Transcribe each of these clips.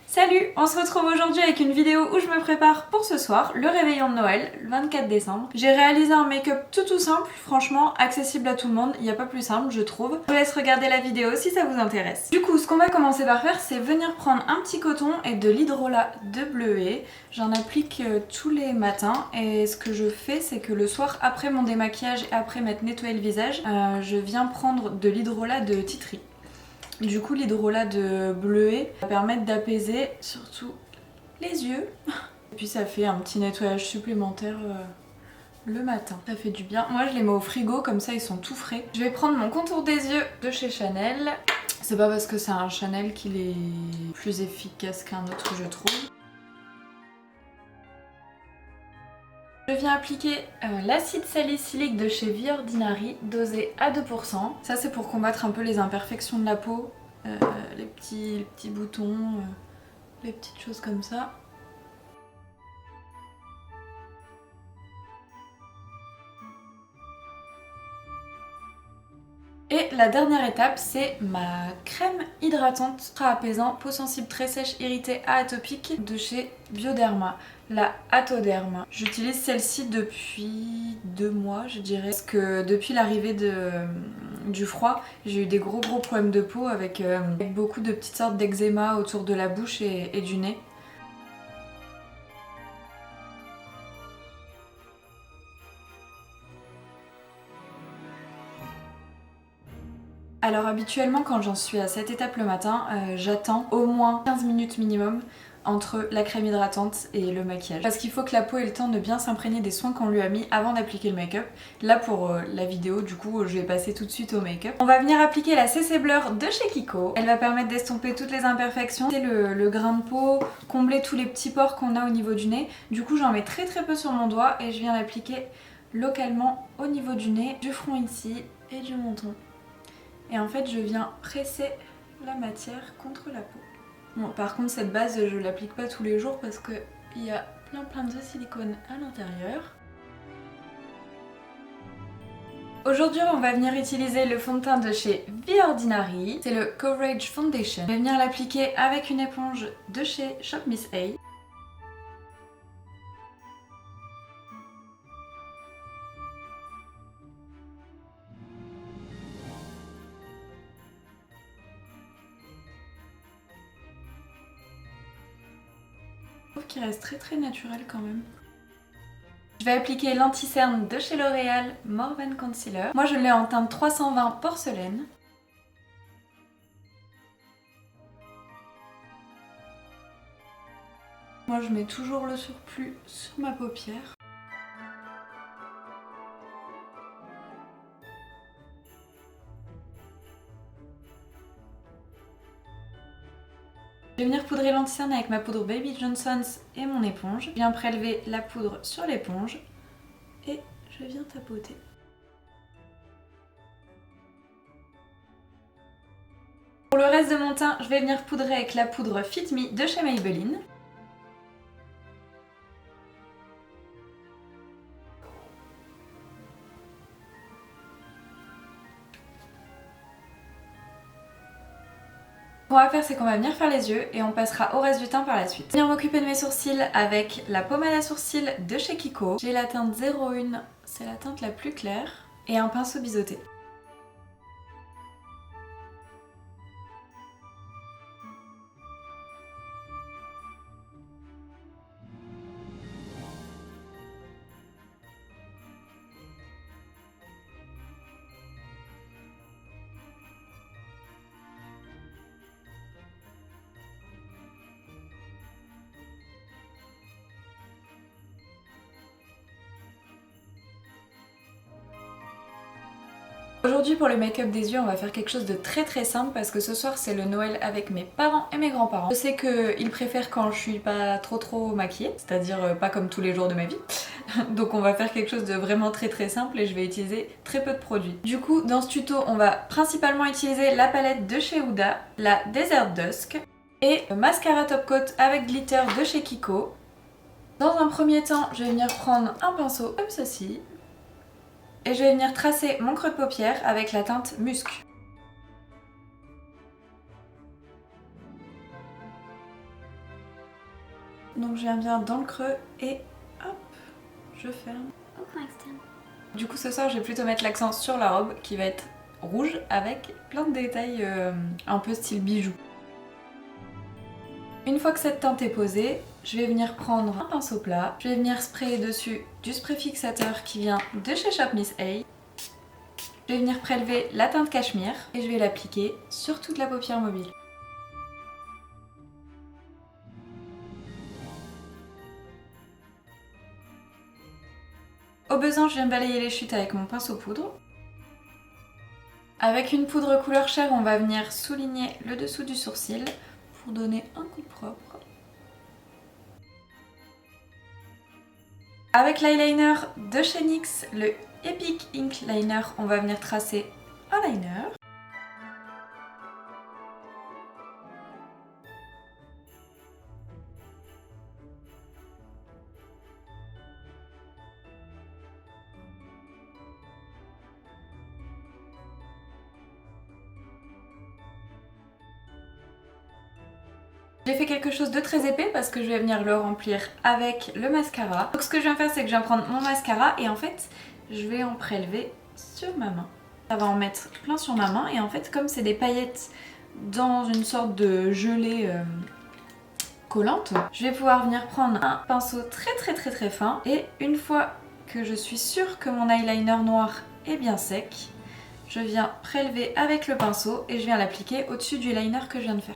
Salut, on se retrouve aujourd'hui avec une vidéo où je me prépare pour ce soir, le réveillon de Noël, le 24 décembre. J'ai réalisé un make-up tout simple, franchement accessible à tout le monde, il n'y a pas plus simple je trouve. Je vous laisse regarder la vidéo si ça vous intéresse. Du coup, ce qu'on va commencer par faire, c'est venir prendre un petit coton et de l'hydrolat de bleuet. J'en applique tous les matins et ce que je fais, c'est que le soir, après mon démaquillage et après m'être nettoyé le visage, je viens prendre de l'hydrolat de Tea Tree. Du coup, l'hydrolat de bleuet va permettre d'apaiser surtout les yeux. Et puis ça fait un petit nettoyage supplémentaire le matin. Ça fait du bien. Moi, je les mets au frigo, comme ça ils sont tout frais. Je vais prendre mon contour des yeux de chez Chanel. C'est pas parce que c'est un Chanel qu'il est plus efficace qu'un autre, je trouve. Je viens appliquer l'acide salicylique de chez The Ordinary, dosé à 2%. Ça c'est pour combattre un peu les imperfections de la peau, les petits boutons, les petites choses comme ça. Et la dernière étape, c'est ma crème hydratante ultra apaisant, peau sensible très sèche, irritée à atopique de chez Bioderma, la Atoderm. J'utilise celle-ci depuis 2 mois, je dirais, parce que depuis l'arrivée du froid, j'ai eu des gros problèmes de peau avec beaucoup de petites sortes d'eczéma autour de la bouche et du nez. Alors habituellement quand j'en suis à cette étape le matin, j'attends au moins 15 minutes minimum entre la crème hydratante et le maquillage. Parce qu'il faut que la peau ait le temps de bien s'imprégner des soins qu'on lui a mis avant d'appliquer le make-up. Là pour la vidéo du coup je vais passer tout de suite au make-up. On va venir appliquer la CC Blur de chez Kiko. Elle va permettre d'estomper toutes les imperfections, c'est le grain de peau, combler tous les petits pores qu'on a au niveau du nez. Du coup j'en mets très peu sur mon doigt et je viens l'appliquer localement au niveau du nez, du front ici et du menton. Et en fait je viens presser la matière contre la peau. Bon, par contre cette base je l'applique pas tous les jours parce qu'il y a plein de silicone à l'intérieur. Aujourd'hui on va venir utiliser le fond de teint de chez The Ordinary. C'est le Coverage Foundation. Je vais venir l'appliquer avec une éponge de chez Shop Miss A. Je trouve qu'il reste très naturel quand même. Je vais appliquer l'anti-cerne de chez L'Oréal Morven Concealer. Moi je l'ai en teinte 320 porcelaine. Moi je mets toujours le surplus sur ma paupière. Je vais venir poudrer l'anti-cerne avec ma poudre Baby Johnson's et mon éponge. Je viens prélever la poudre sur l'éponge et je viens tapoter. Pour le reste de mon teint, je vais venir poudrer avec la poudre Fit Me de chez Maybelline. Ce qu'on va faire, c'est qu'on va venir faire les yeux et on passera au reste du teint par la suite. Je vais venir m'occuper de mes sourcils avec la pommade à sourcils de chez Kiko. J'ai la teinte 01, c'est la teinte la plus claire, et un pinceau biseauté. Aujourd'hui pour le make-up des yeux on va faire quelque chose de très simple parce que ce soir c'est le Noël avec mes parents et mes grands-parents. Je sais qu'ils préfèrent quand je suis pas trop maquillée, c'est-à-dire pas comme tous les jours de ma vie. Donc on va faire quelque chose de vraiment très simple et je vais utiliser très peu de produits. Du coup dans ce tuto on va principalement utiliser la palette de chez Huda, la Desert Dusk et le mascara top coat avec glitter de chez Kiko. Dans un premier temps je vais venir prendre un pinceau comme ceci. Et je vais venir tracer mon creux de paupière avec la teinte Musc. Donc je viens bien dans le creux et hop, je ferme. Aucun extrême. Du coup ce soir je vais plutôt mettre l'accent sur la robe qui va être rouge avec plein de détails un peu style bijou. Une fois que cette teinte est posée, je vais venir prendre un pinceau plat, je vais venir sprayer dessus du spray fixateur qui vient de chez Shop Miss A. Je vais venir prélever la teinte cachemire et je vais l'appliquer sur toute la paupière mobile. Au besoin, je viens balayer les chutes avec mon pinceau poudre. Avec une poudre couleur chair, on va venir souligner le dessous du sourcil pour donner un coup propre. Avec l'eyeliner de chez NYX, le Epic Ink Liner, on va venir tracer un liner. J'ai fait quelque chose de très épais parce que je vais venir le remplir avec le mascara. Donc ce que je viens faire, c'est que je viens prendre mon mascara et en fait je vais en prélever sur ma main. Ça va en mettre plein sur ma main et en fait comme c'est des paillettes dans une sorte de gelée collante, je vais pouvoir venir prendre un pinceau très fin et une fois que je suis sûre que mon eyeliner noir est bien sec, je viens prélever avec le pinceau et je viens l'appliquer au-dessus du liner que je viens de faire.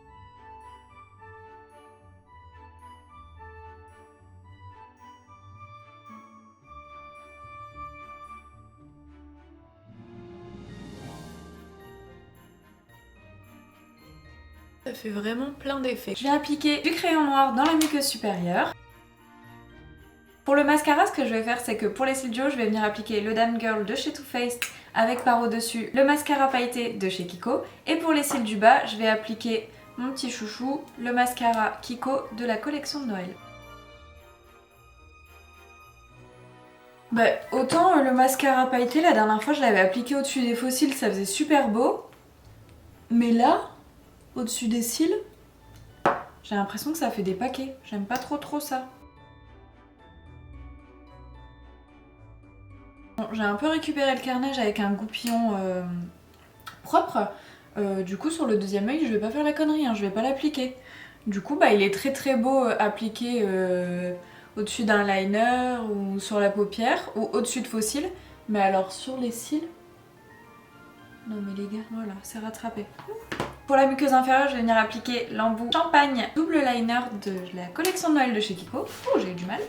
Ça fait vraiment plein d'effets. Je viens appliquer du crayon noir dans la muqueuse supérieure. Pour le mascara, ce que je vais faire, c'est que pour les cils du haut, je vais venir appliquer le Damn Girl de chez Too Faced avec par au-dessus le mascara pailleté de chez Kiko. Et pour les cils du bas, je vais appliquer mon petit chouchou, le mascara Kiko de la collection de Noël. Bah, autant le mascara pailleté, la dernière fois, je l'avais appliqué au-dessus des faux cils, ça faisait super beau. Mais là, au-dessus des cils, j'ai l'impression que ça fait des paquets. J'aime pas trop ça. Bon, j'ai un peu récupéré le carnage avec un goupillon propre. Du coup sur le deuxième œil je vais pas faire la connerie, hein, je vais pas l'appliquer. Du coup bah il est très beau appliqué au-dessus d'un liner ou sur la paupière ou au-dessus de faux cils. Mais alors sur les cils... Non mais les gars, voilà, c'est rattrapé. Pour la muqueuse inférieure, je vais venir appliquer l'embout champagne double liner de la collection de Noël de chez Kiko. Oh, j'ai eu du mal.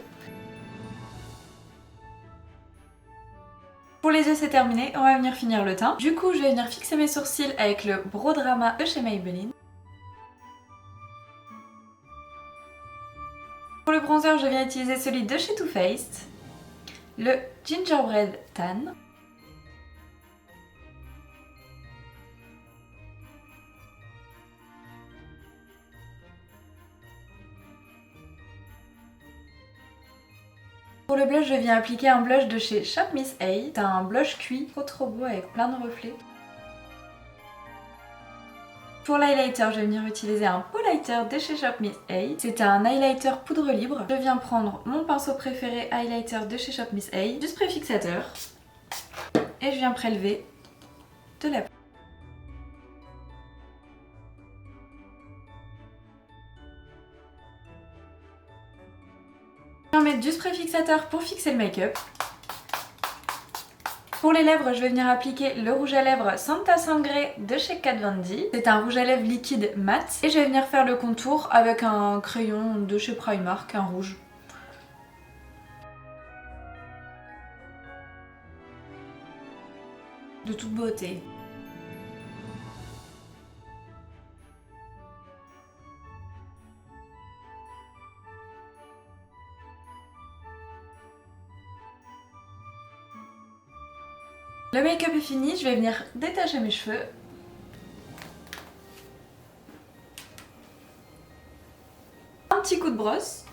Pour les yeux, c'est terminé. On va venir finir le teint. Du coup, je vais venir fixer mes sourcils avec le Brow Drama de chez Maybelline. Pour le bronzer, je viens utiliser celui de chez Too Faced, le Gingerbread Tan. Pour le blush, je viens appliquer un blush de chez Shop Miss A. C'est un blush cuit trop beau avec plein de reflets. Pour l'highlighter, je vais venir utiliser un Powlighter de chez Shop Miss A. C'est un highlighter poudre libre. Je viens prendre mon pinceau préféré highlighter de chez Shop Miss A, du spray fixateur et je viens prélever de la poudre. Je vais mettre du spray fixateur pour fixer le make-up. Pour les lèvres, je vais venir appliquer le rouge à lèvres Santa Sangre de chez Kat Von D. C'est un rouge à lèvres liquide mat. Et je vais venir faire le contour avec un crayon de chez Primark, un rouge. De toute beauté. Le make-up est fini, je vais venir détacher mes cheveux. Un petit coup de brosse.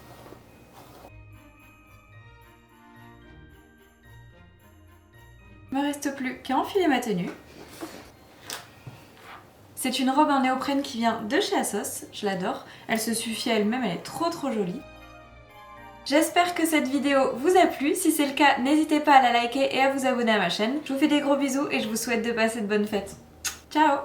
Il ne me reste plus qu'à enfiler ma tenue. C'est une robe en néoprène qui vient de chez ASOS, je l'adore. Elle se suffit à elle-même, elle est trop jolie. J'espère que cette vidéo vous a plu. Si c'est le cas, n'hésitez pas à la liker et à vous abonner à ma chaîne. Je vous fais des gros bisous et je vous souhaite de passer de bonnes fêtes. Ciao!